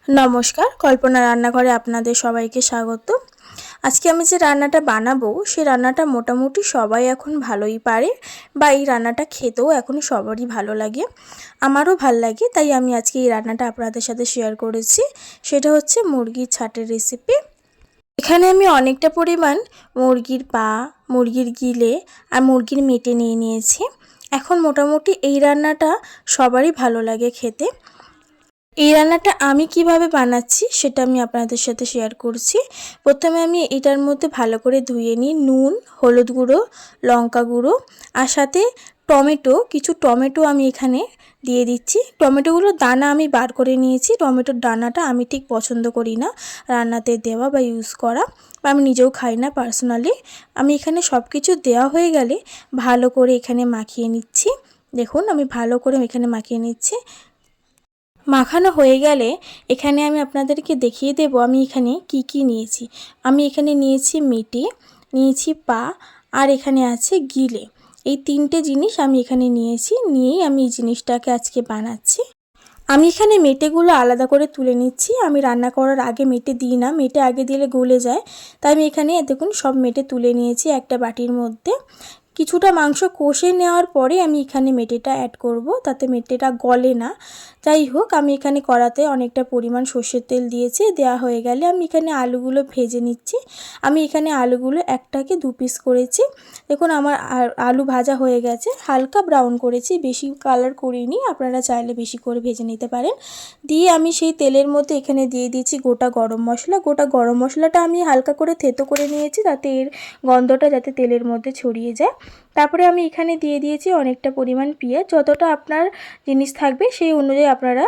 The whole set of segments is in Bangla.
नमस्कार कल्पना रान्नाघरे आपनादेर सबाइके स्वागत। आज के आमी जे रान्नाटा बानाबो सेई रान्नाटा मोटामुटी सबाई एखन भालोई पारे बा एई रान्नाटा खेतेও এখন সবারই ভালো লাগে, আমারও ভালো লাগে। তাই আমি আজকে এই রান্নাটা আপনাদের সাথে শেয়ার করেছি। সেটা হচ্ছে মুরগির ছাটের রেসিপি। এখানে আমি অনেকটা পরিমাণ মুরগির পা, মুরগির গিলে আর মুরগির মেটে নিয়ে নিয়েছি। এখন মোটামুটি এই রান্নাটা সবারই ভালো লাগে খেতে। এই রান্নাটা আমি কিভাবে বানাচ্ছি সেটা আমি আপনাদের সাথে শেয়ার করছি। প্রথমে আমি এটার মধ্যে ভালো করে ধুয়ে নিই নুন, হলুদ গুঁড়ো, লঙ্কা গুঁড়ো আর সাথে কিছু টমেটো আমি এখানে দিয়ে দিচ্ছি। টমেটোগুলোর দানা আমি বার করে নিয়েছি। টমেটোর দানাটা আমি ঠিক পছন্দ করি না রান্নাতে দেওয়া বা ইউজ করা, বা আমি নিজেও খাই না পার্সোনালি। আমি এখানে সব কিছু দেওয়া হয়ে গেলে ভালো করে এখানে মাখিয়ে নিচ্ছি। দেখুন আমি ভালো করে এখানে মাখিয়ে নিচ্ছি। মাখানো হয়ে গেলে এখানে আমি আপনাদেরকে দেখিয়ে দেব আমি এখানে কি নিয়েছি। আমি এখানে নিয়েছি মেটে, নিয়েছি পা আর এখানে আছে গিলে। এই তিনটে জিনিস আমি এখানে নিয়েছি, নিয়েই আমি এই জিনিসটাকে আজকে বানাচ্ছি। আমি এখানে মেটেগুলো আলাদা করে তুলে নিচ্ছি। আমি রান্না করার আগে মেটে দিই না, মেটে আগে দিলে গলে যায়। তাই আমি এখানে দেখুন সব মেটে তুলে নিয়েছি একটা বাটির মধ্যে। কিছুটা মাংস কষে নেওয়ার পরে আমি এখানে মেটেটা অ্যাড করব, তাতে মেটেটা গলে না। যাই হোক আমি এখানে কড়াতে অনেকটা পরিমাণ সর্ষের তেল দিয়েছি। দেওয়া হয়ে গেলে আমি এখানে আলুগুলো ভেজে নিচ্ছি। আমি এখানে আলুগুলো একটাকে 2 পিস করেছি। দেখুন আমার আলু ভাজা হয়ে গেছে, হালকা ব্রাউন করেছি, বেশি কালার করিনি। আপনারা চাইলে বেশি করে ভেজে নিতে পারেন। দিয়ে আমি সেই তেলের মধ্যে এখানে দিয়ে দিয়েছি গোটা গরম মশলা। গোটা গরম মশলাটা আমি হালকা করে থেতো করে নিয়েছি, তাতে এর গন্ধটা যাতে তেলের মধ্যে ছড়িয়ে যায়। তারপরে আমি এখানে দিয়ে দিয়েছি অনেকটা পরিমাণ পেঁয়াজ। যতটা আপনার জিনিস থাকবে সেই অনুযায়ী আপনারা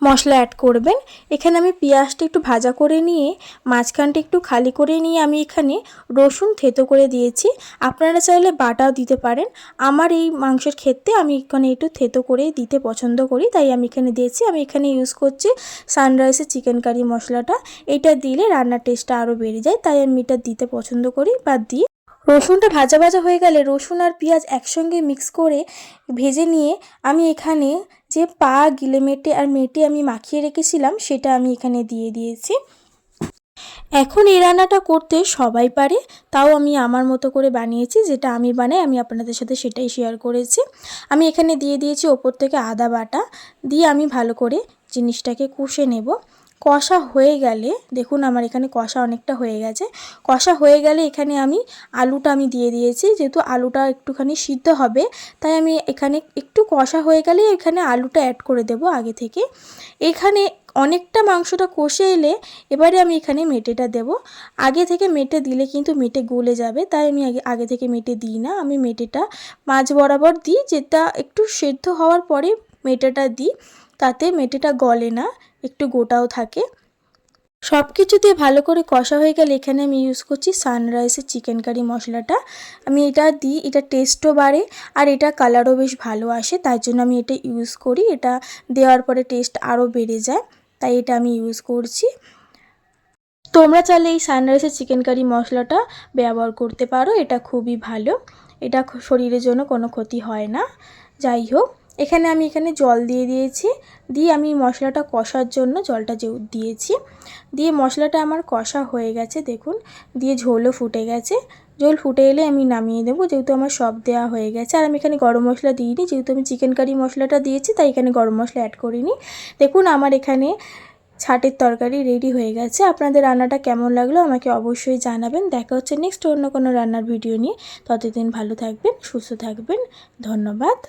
মশলা অ্যাড করবেন। এখানে আমি পেঁয়াজটা একটু ভাজা করে নিয়ে মাঝখানটা একটু খালি করে নিয়ে আমি এখানে রসুন থেতো করে দিয়েছি। আপনারা চাইলে বাটাও দিতে পারেন। আমার এই মাংসের ক্ষেত্রে আমি এখানে একটু থেতো করে দিতে পছন্দ করি, তাই আমি এখানে দিয়েছি। আমি এখানে ইউজ করছি সানরাইসের চিকেন কারি মশলাটা। এটা দিলে রান্নার টেস্টটা আরও বেড়ে যায়, তাই আমি এটা দিতে পছন্দ করি বা দিই। রসুনটা ভাজা ভাজা হয়ে গেলে রসুন আর পেঁয়াজ একসঙ্গে মিক্স করে ভেজে নিয়ে আমি এখানে যে পা, গিলে মেটে আর মেটে আমি মাখিয়ে রেখেছিলাম সেটা আমি এখানে দিয়ে দিয়েছি। এখন এই রান্নাটা করতে সবাই পারে, তাও আমি আমার মতো করে বানিয়েছি। যেটা আমি বানাই আমি আপনাদের সাথে সেটাই শেয়ার করেছি। আমি এখানে দিয়ে দিয়েছি ওপর থেকে আদা বাটা, দিয়ে আমি ভালো করে জিনিসটাকে কষে নেব। কষা হয়ে গেলে দেখুন আমার এখানে কষা অনেকটা হয়ে গেছে। কষা হয়ে গেলে এখানে আমি আলুটা আমি দিয়ে দিয়েছি। যেহেতু আলুটা একটুখানি সিদ্ধ হবে, তাই আমি এখানে একটু কষা হয়ে গেলে এখানে আলুটা অ্যাড করে দেব আগে থেকে। এখানে অনেকটা মাংসটা কষে এলে এবারে আমি এখানে মেটেটা দেব। আগে থেকে মেটে দিলে কিন্তু মেটে গলে যাবে, তাই আমি আগে থেকে মেটে দিই না। আমি মেটেটা মাঝ বরাবর দিই, যেটা একটু সেদ্ধ হওয়ার পরে মেটেটা দিই, তাতে মেটেটা গলে না, একটু গোটাও থাকে। সব কিছু দিয়ে ভালো করে কষা হয়ে গেলে এখানে আমি ইউজ করছি সানরাইসের চিকেন কারি মশলাটা। আমি এটা দিই, এটা টেস্টও বাড়ে আর এটা কালারও বেশ ভালো আসে, তাই জন্য আমি এটা ইউজ করি। এটা দেওয়ার পরে টেস্ট আরও বেড়ে যায়, তাই এটা আমি ইউজ করছি। তোমরা চাইলে এই সানরাইসের চিকেন কারি মশলাটা ব্যবহার করতে পারো, এটা খুবই ভালো, এটা শরীরের জন্য কোনো ক্ষতি হয় না। যাই হোক এখানে আমি জল দিয়ে দিয়েছি, দিয়ে আমি মশলাটা কষার জন্য জলটা দিয়েছি। দিয়ে মশলাটা আমার কষা হয়ে গেছে দেখুন, দিয়ে ঝোলও ফুটে গেছে। ঝোল ফুটে এলে আমি নামিয়ে দেবো, যেহেতু আমার সব দেওয়া হয়ে গেছে। আর আমি এখানে গরম মশলা দিইনি, যেহেতু আমি চিকেন কারি মশলাটা দিয়েছি তাই এখানে গরম মশলা অ্যাড করিনি। দেখুন আমার এখানে ছাটের তরকারি রেডি হয়ে গেছে। আপনাদের রান্নাটা কেমন লাগলো আমাকে অবশ্যই জানাবেন। দেখা হচ্ছে নেক্সট অন্য কোনো রান্নার ভিডিও নিয়ে। ততদিন ভালো থাকবেন, সুস্থ থাকবেন। ধন্যবাদ।